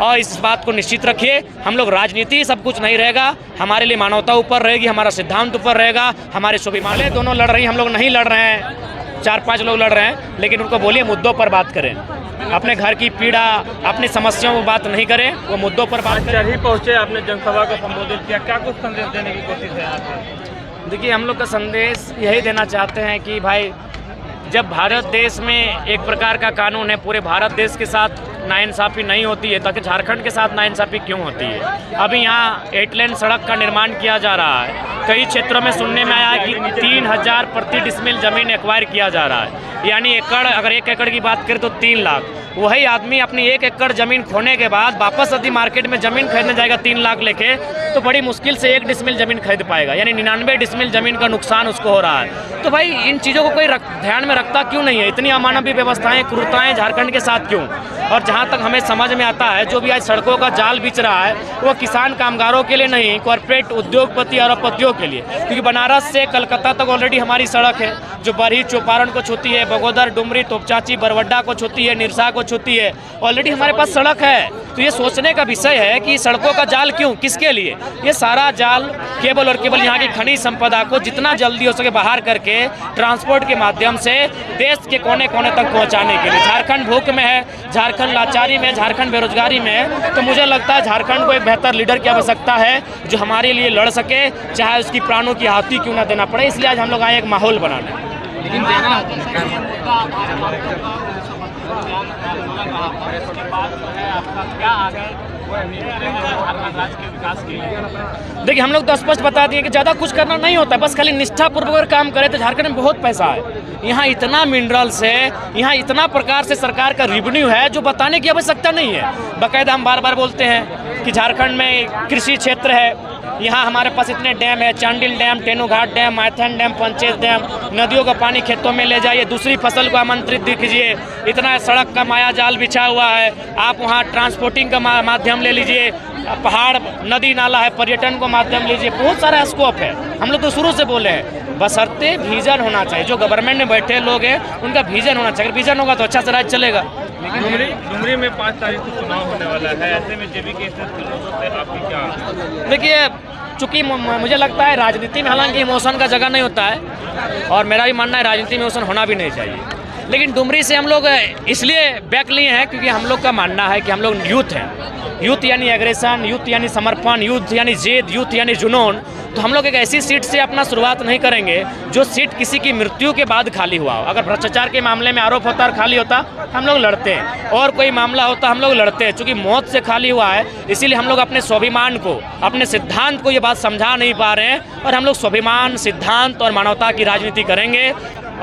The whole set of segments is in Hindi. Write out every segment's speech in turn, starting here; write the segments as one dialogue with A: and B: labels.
A: और इस बात को निश्चित रखिए, हम लोग राजनीति सब कुछ नहीं रहेगा, हमारे लिए मानवता ऊपर रहेगी, हमारा सिद्धांत ऊपर रहेगा, हमारे स्वाभिमान दोनों लड़ रही हैं, हम लोग नहीं लड़ रहे हैं, 4-5 लोग लड़ रहे हैं, लेकिन उनको बोलिए मुद्दों पर बात करें, अपने घर की पीड़ा, अपनी समस्याओं पर बात नहीं करें, वो मुद्दों पर बात करें।
B: ही पहुँचे, आपने जनसभा को संबोधित किया, क्या कुछ संदेश देने की कोशिश है आपकी?
A: देखिए, हम लोग का संदेश यही देना चाहते हैं कि भाई, जब भारत देश में एक प्रकार का कानून है, पूरे भारत देश के साथ नाइंसाफ़ी नहीं होती है, ताकि झारखंड के साथ नाइंसाफ़ी क्यों होती है? अभी यहाँ 8 लेन सड़क का निर्माण किया जा रहा है, कई क्षेत्रों में सुनने में आया है कि 3000 प्रति डिसमिल ज़मीन एक्वायर किया जा रहा है, यानी एकड़, अगर 1 एकड़ की बात करें तो 3 लाख। वही आदमी अपनी 1 एकड़ ज़मीन खोने के बाद वापस यदि मार्केट में ज़मीन खरीदने जाएगा 3 लाख लेके, तो बड़ी मुश्किल से 1 डिसमिल ज़मीन खरीद पाएगा, यानी 99 डिसमिल ज़मीन का नुकसान उसको हो रहा है। तो भाई, इन चीज़ों को कोई ध्यान में रखता क्यों नहीं है? इतनी अमानवीय व्यवस्थाएं, क्रूरताएं झारखंड के साथ क्यों? और जहां तक हमें समझ में आता है, जो भी आज सड़कों का जाल बिछ रहा है, वो किसान कामगारों के लिए नहीं, कॉर्पोरेट उद्योगपति और अरबपतियों के लिए, क्योंकि बनारस से कलकत्ता तक ऑलरेडी हमारी सड़क है, जो बरही चौपारण को छूती है, बगोदर, डुमरी, तोपचाची, बरवड्डा को छूती है, निरसा को छूती है, ऑलरेडी हमारे पास सड़क है। तो ये सोचने का विषय है कि सड़कों का जाल क्यों, किसके लिए? ये सारा जाल केवल और केवल यहाँ की खनिज संपदा को जितना जल्दी हो सके बाहर करके ट्रांसपोर्ट के माध्यम से देश के कोने कोने तक पहुँचाने के लिए। झारखंड भूख में है, झारखंड लाचारी में, झारखंड बेरोजगारी में है, तो मुझे लगता है झारखंड को एक बेहतर लीडर की आवश्यकता है, जो हमारे लिए लड़ सके, चाहे उसकी प्राणों की आहुति क्यों ना देना पड़े। इसलिए आज हम लोग आए एक माहौल बनाने। देखिए, हम लोग तो स्पष्ट बता दिए कि ज़्यादा कुछ करना नहीं होता है, बस खाली निष्ठापूर्वक काम करें तो झारखंड में बहुत पैसा है। यहाँ इतना मिनरल्स है, यहाँ इतना प्रकार से सरकार का रेवेन्यू है, जो बताने की आवश्यकता नहीं है। बाकायदा हम बार बार बोलते हैं कि झारखंड में कृषि क्षेत्र है, यहाँ हमारे पास इतने डैम है, Chandil dam, Tenughat dam, Maithon dam, Panchet dam, नदियों का पानी खेतों में ले जाइए, दूसरी फसल को आमंत्रित कीजिए, इतना सड़क का माया जाल बिछा हुआ है, आप वहाँ ट्रांसपोर्टिंग का माध्यम ले लीजिए, पहाड़, नदी नाला है, पर्यटन को माध्यम लीजिए, बहुत सारा स्कोप है। हम लोग तो शुरू से बोले हैं, बशर्ते विजन होना चाहिए। जो गवर्नमेंट में बैठे लोग हैं, उनका विजन होना चाहिए, विजन होगा तो अच्छा से राज्य चलेगा।
B: डुमरी में 5 तारीख को चुनाव होने वाला है, ऐसे में जेबी के आपकी क्या?
A: देखिए, चूँकि मुझे लगता है राजनीति में हालांकि इमोशन का जगह नहीं होता है, और मेरा भी मानना है राजनीति में इमोशन होना भी नहीं चाहिए, लेकिन डुमरी से हम लोग इसलिए बैक लिए हैं क्योंकि हम लोग का मानना है कि हम लोग यूथ हैं। यूथ यानी एग्रेशन, यूथ यानी समर्पण, यूथ यानी जिद, यूथ यानी जुनून। तो हम लोग एक ऐसी सीट से अपना शुरुआत नहीं करेंगे जो सीट किसी की मृत्यु के बाद खाली हुआ हो। अगर भ्रष्टाचार के मामले में आरोप होता और खाली होता, हम लोग लड़ते हैं, और कोई मामला होता हम लोग लड़ते हैं। चूँकि मौत से खाली हुआ है, इसीलिए हम लोग अपने स्वाभिमान को, अपने सिद्धांत को ये बात समझा नहीं पा रहे हैं, और हम लोग स्वाभिमान, सिद्धांत और मानवता की राजनीति करेंगे।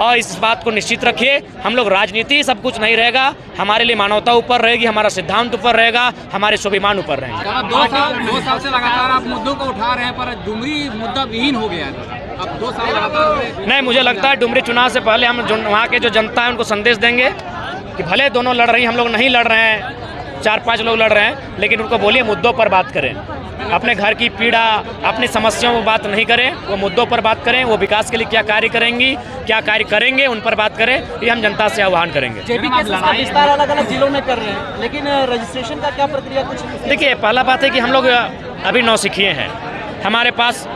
A: और इस बात को निश्चित रखिए, हम लोग राजनीति सब कुछ नहीं रहेगा, हमारे लिए मानवता ऊपर रहेगी, हमारा सिद्धांत ऊपर रहेगा, हमारे स्वाभिमान ऊपर रहेंगे।
C: 2 साल से लगातार आप मुद्दों को उठा रहे हैं, पर डुमरी मुद्दा विहीन हो गया है। अब 2 साल लगातार
A: नहीं, मुझे लगता है डुमरी चुनाव से पहले हम वहाँ के जो जनता है उनको संदेश देंगे कि भले दोनों लड़ रही, हम लोग नहीं लड़ रहे हैं, 4-5 लोग लड़ रहे हैं, लेकिन उनको बोलिए मुद्दों पर बात करें, अपने घर की पीड़ा, अपनी समस्याओं पर बात नहीं करें, वो मुद्दों पर बात करें, वो विकास के लिए क्या कार्य करेंगी, क्या कार्य करेंगे, उन पर बात करें। ये हम जनता से आह्वान करेंगे।
D: जेबी केसेस का विस्तार अलग-अलग जिलों में कर रहे हैं, लेकिन रजिस्ट्रेशन का क्या प्रक्रिया कुछ?
A: देखिए, पहला बात है कि हम लोग अभी नौसिखिए हैं, हमारे पास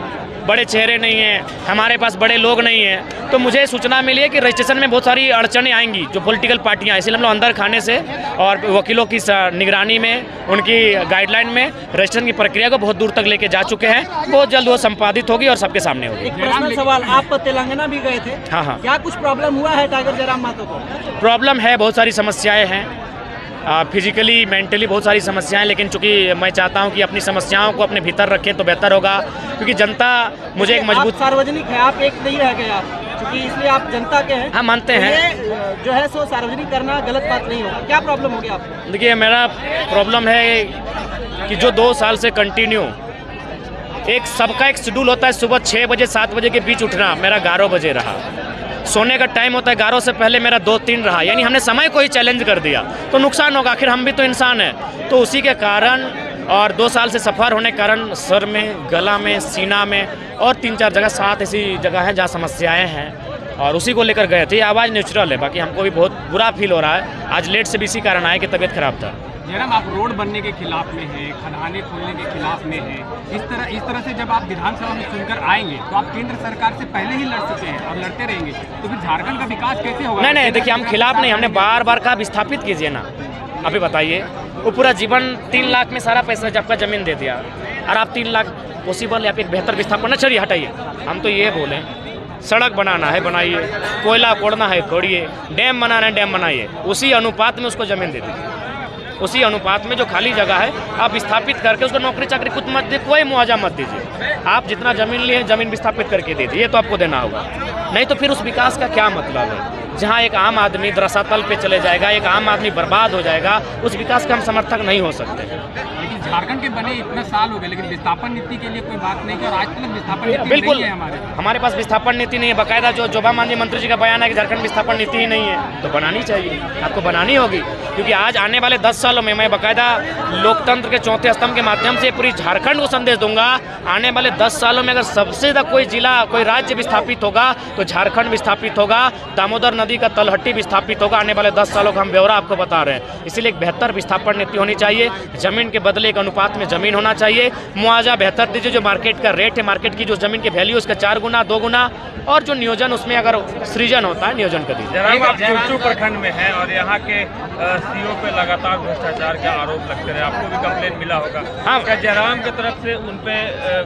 A: बड़े चेहरे नहीं हैं, हमारे पास बड़े लोग नहीं हैं, तो मुझे सूचना मिली है कि रजिस्ट्रेशन में बहुत सारी अड़चनें आएंगी, जो पॉलिटिकल पार्टियां, इसलिए हम लोग अंदर खाने से और वकीलों की निगरानी में, उनकी गाइडलाइन में रजिस्ट्रेशन की प्रक्रिया को बहुत दूर तक लेके जा चुके हैं। बहुत जल्द वो संपादित होगी और सबके सामने होगी।
D: एक पर्सनल सवाल, आप तेलंगाना भी गए थे?
A: हाँ।
D: क्या कुछ प्रॉब्लम हुआ है टाइगर जयराम महतो को?
A: प्रॉब्लम है, बहुत सारी समस्याएँ हैं, फिजिकली, मेंटली बहुत सारी समस्याएं, लेकिन चूंकि मैं चाहता हूं कि अपनी समस्याओं को अपने भीतर रखें तो बेहतर होगा, क्योंकि जनता मुझे एक मजबूत,
D: सार्वजनिक है, आप एक नहीं रह गए आप, क्योंकि इसलिए आप जनता के हैं।
A: हम मानते हैं,
D: ये जो है सो सार्वजनिक करना गलत बात नहीं होगा। क्या प्रॉब्लम हो गया आपको?
A: देखिए, मेरा प्रॉब्लम है कि जो 2 साल से कंटिन्यू एक सबका एक शेड्यूल होता है, सुबह 6 बजे 7 बजे के बीच उठना, मेरा 11 बजे रहा। सोने का टाइम होता है 11 से पहले, मेरा 2-3 रहा, यानी हमने समय को ही चैलेंज कर दिया, तो नुकसान होगा, आखिर हम भी तो इंसान हैं। तो उसी के कारण और 2 साल से सफ़र होने के कारण सर में, गला में, सीना में और 3-4 जगह, 7 ऐसी जगह हैं जहाँ समस्याएं हैं, और उसी को लेकर गए थे। आवाज़ नेचुरल है, बाकी हमको भी बहुत बुरा फील हो रहा है। आज लेट से भी इसी कारण आया कि तबीयत खराब था।
C: जयराम, आप रोड बनने के खिलाफ में हैं, खदानें खोलने के खिलाफ में हैं। इस तरह से जब आप विधानसभा में सुनकर आएंगे तो आप केंद्र सरकार से पहले ही लड़ चुके हैं और लड़ते रहेंगे, तो फिर झारखंड का विकास कैसे होगा?
A: नहीं, देखिए, हम खिलाफ नहीं, हमने बार बार कहा विस्थापित कीजिए ना। अभी बताइए, वो पूरा जीवन 3 लाख में सारा पैसा आपका ज़मीन दे दिया और आप 3 लाख पॉसिबल या फिर बेहतर विस्थापन ना, चलिए हटाइए। हम तो ये बोलें, सड़क बनाना है बनाइए, कोयला कोड़ना है कोड़िए, डैम बनाना है डैम बनाइए, उसी अनुपात में उसको ज़मीन दे दीजिए। उसी अनुपात में जो खाली जगह है आप विस्थापित करके उसको नौकरी चाकरी खुद मत दीजिए, कोई मुआवजा मत दीजिए। आप जितना ज़मीन लिए ज़मीन विस्थापित करके दीजिए, ये तो आपको देना होगा। नहीं तो फिर उस विकास का क्या मतलब है? जहाँ एक आम आदमी धरातल पे चले जाएगा, एक आम आदमी बर्बाद हो जाएगा, उस विकास का हम समर्थक नहीं हो सकते।
C: लेकिन झारखंड के बने इतना साल हो गए, लेकिन विस्थापन नीति के लिए कोई बात नहीं की और आज तक विस्थापन नीति
A: बिल्कुल
C: नहीं है
A: हमारे पास विस्थापन नीति नहीं है। बाकायदा जो जोबा मांझी मंत्री जी का बयान है कि झारखंड विस्थापन नीति ही नहीं है, तो बनानी चाहिए, आपको बनानी होगी। क्योंकि आज आने वाले 10 सालों में मैं बाकायदा लोकतंत्र के चौथे स्तंभ के माध्यम से पूरी झारखंड को संदेश दूंगा, आने वाले 10 सालों में अगर सबसे ज़्यादा कोई जिला कोई राज्य विस्थापित होगा तो झारखंड विस्थापित होगा, दामोदर नदी का तलहटी विस्थापित होगा। आने वाले 10 सालों का हम ब्यौरा आपको बता रहे हैं। इसीलिए एक बेहतर विस्थापन नीति होनी चाहिए, ज़मीन के बदले एक अनुपात में ज़मीन होना चाहिए, मुआवजा बेहतर दीजिए, जो मार्केट का रेट है, मार्केट की जो ज़मीन की वैल्यू उसका 4 गुना 2 गुना, और जो नियोजन उसमें अगर सृजन होता है नियोजन कर दीजिए।
B: जयराम, आप चुरचू प्रखंड में हैं और यहाँ के सीओ पे लगातार भ्रष्टाचार के आरोप लगते रहे, आपको भी कंप्लेन मिला होगा।
A: हाँ।
B: क्या जयराम की तरफ से उन पे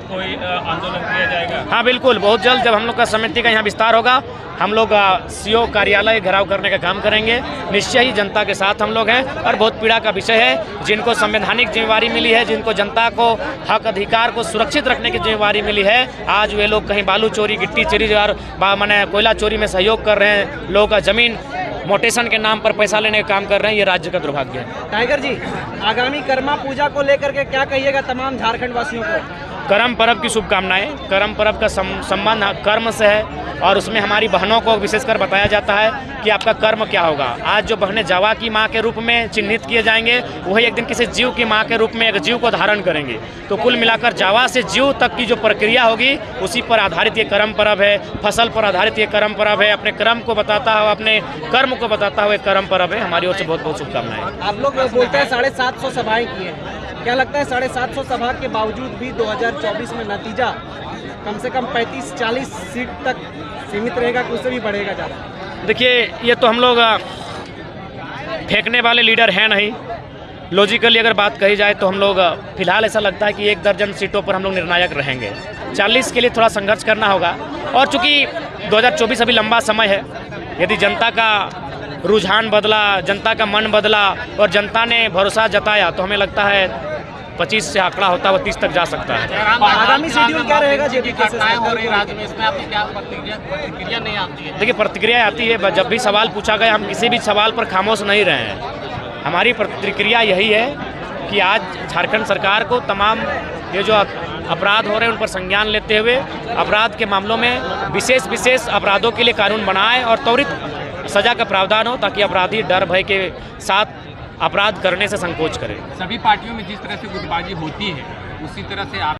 B: कोई आंदोलन किया जाएगा?
A: हाँ बिल्कुल, बहुत जल्द जब हम लोग का समिति का यहाँ विस्तार होगा, हम लोग सीओ कार्यालय घेराव करने का काम करेंगे। निश्चय ही जनता के साथ हम लोग हैं और बहुत पीड़ा का विषय है। जिनको संवैधानिक जिम्मेवारी मिली है, जिनको जनता को हक अधिकार को सुरक्षित रखने की जिम्मेवारी मिली है, आज वे लोग कहीं बालू चोरी, गिट्टी चोरी और माने कोयला चोरी में सहयोग कर रहे हैं, लोगों का ज़मीन मोटेशन के नाम पर पैसा लेने का काम कर रहे हैं। ये राज्य का दुर्भाग्य है।
D: टाइगर जी, आगामी कर्मा पूजा को लेकर के क्या कहिएगा तमाम झारखंड वासियों को?
A: करम पर्व की शुभकामनाएं। करम पर्व का संबंध कर्म से है और उसमें हमारी बहनों को विशेषकर बताया जाता है कि आपका कर्म क्या होगा। आज जो बहनें जावा की माँ के रूप में चिन्हित किए जाएंगे, वही एक दिन किसी जीव की माँ के रूप में एक जीव को धारण करेंगे। तो कुल मिलाकर जावा से जीव तक की जो प्रक्रिया होगी, उसी पर आधारित ये कर्म पर्व है। फसल पर आधारित ये कर्म पर्व है। अपने कर्म को बताता हो, अपने कर्म को बताता हुआ एक कर्म पर्व है। हमारी ओर से बहुत बहुत शुभकामनाएं।
D: आप लोग बोलते हैं 750 सभाएं की हैं, क्या लगता है 750 सभा के बावजूद भी 2024 में नतीजा कम से कम 35-40 सीट तक सीमित रहेगा कि उससे भी बढ़ेगा ज़्यादा?
A: देखिए, ये तो हम लोग फेंकने वाले लीडर हैं नहीं। लॉजिकली अगर बात कही जाए तो हम लोग फिलहाल ऐसा लगता है कि 1 दर्जन सीटों पर हम लोग निर्णायक रहेंगे। 40 के लिए थोड़ा संघर्ष करना होगा और चूँकि 2024 अभी लंबा समय है, यदि जनता का रुझान बदला, जनता का मन बदला और जनता ने भरोसा जताया तो हमें लगता है 25 से आंकड़ा होता है 30 तक जा सकता है।
D: आगामी शेड्यूल क्या रहेगा? जेपी
C: हो रही राज्य में, इसमें आपकी क्या प्रतिक्रिया नहीं आती है?
A: देखिए, प्रतिक्रिया आती है। जब भी सवाल पूछा गया, हम किसी भी सवाल पर खामोश नहीं रहे हैं। हमारी प्रतिक्रिया यही है कि आज झारखंड सरकार को तमाम ये जो अपराध हो रहे हैं उन पर संज्ञान लेते हुए अपराध के मामलों में विशेष अपराधों के लिए कानून बनाए और त्वरित सजा का प्रावधान हो, ताकि अपराधी डर भय के साथ अपराध करने से संकोच करें।
C: सभी पार्टियों में जिस तरह से गुटबाजी होती है, उसी तरह से आप